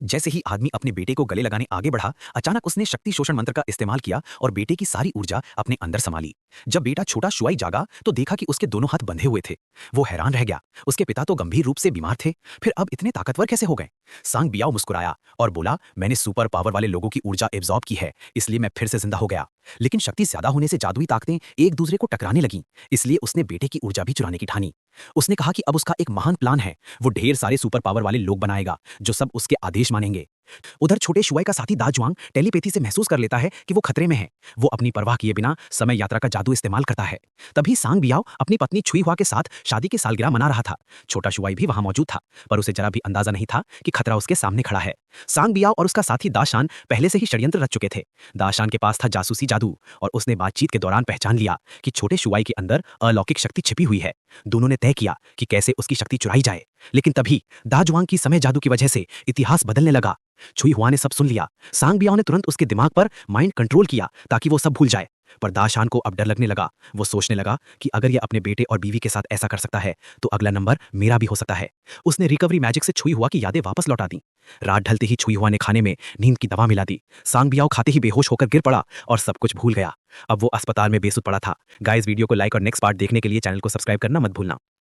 जैसे ही आदमी अपने बेटे को गले लगाने आगे बढ़ा, अचानक उसने शक्ति शोषण मंत्र का इस्तेमाल किया और बेटे की सारी ऊर्जा अपने अंदर समा ली। जब बेटा छोटा शुआई जागा तो देखा कि उसके दोनों हाथ बंधे हुए थे। वो हैरान रह गया। उसके पिता तो गंभीर रूप से बीमार थे, फिर अब इतने ताकतवर कैसे हो गए? सांग बियाओ मुस्कुराया और बोला, मैंने सुपर पावर वाले लोगों की ऊर्जा एब्जॉर्ब की है, इसलिए मैं फिर से जिंदा हो गया। लेकिन शक्ति ज्यादा होने से जादुई ताकतें एक दूसरे को टकराने लगीं, इसलिए उसने बेटे की ऊर्जा भी चुराने की ठानी। उसने कहा कि अब उसका एक महान प्लान है। वो ढेर सारे सुपर पावर वाले लोग बनाएगा जो सब उसके आदेश मानेंगे। उधर छोटे शुआई का साथी दाजुआंग टेलीपैथी से महसूस कर लेता है कि वो खतरे में है। वो अपनी परवाह किए बिना समय यात्रा का जादू इस्तेमाल करता है। तभी सांग बियाओ अपनी पत्नी छुई हुआ के साथ शादी की सालगिरह मना रहा था। छोटा शुआई भी वहां मौजूद था, पर उसे जरा भी अंदाजा नहीं था कि खतरा उसके सामने खड़ा है। सांग बियाओ और उसका साथी दाशान पहले से ही षड्यंत्र रच चुके थे। दाशान के पास था जासूसी जादू और उसने बातचीत के दौरान पहचान लिया कि छोटे शुआई के अंदर अलौकिक शक्ति छिपी हुई है। दोनों ने तय किया कि कैसे उसकी शक्ति चुराई जाए। लेकिन तभी दाजुआंग की समय जादू की वजह से इतिहास बदलने लगा। छुई हुआ ने सब सुन लिया। सांग बियाओ ने तुरंत उसके दिमाग पर माइंड कंट्रोल किया ताकि वो सब भूल जाए। पर दाशान को अब डर लगने लगा। वो सोचने लगा कि अगर ये अपने बेटे और बीवी के साथ ऐसा कर सकता है तो अगला नंबर मेरा भी हो सकता है। उसने रिकवरी मैजिक से छुई हुआ की यादें वापस लौटा दी। रात ढलते ही छुई हुआ ने खाने में नींद की दवा मिला दी। सांग बियाओ खाते ही बेहोश होकर गिर पड़ा और सब कुछ भूल गया। अब वो अस्पताल में बेसुध पड़ा था। गाइस, वीडियो को लाइक और नेक्स्ट पार्ट देखने के लिए चैनल को सब्सक्राइब करना मत भूलना।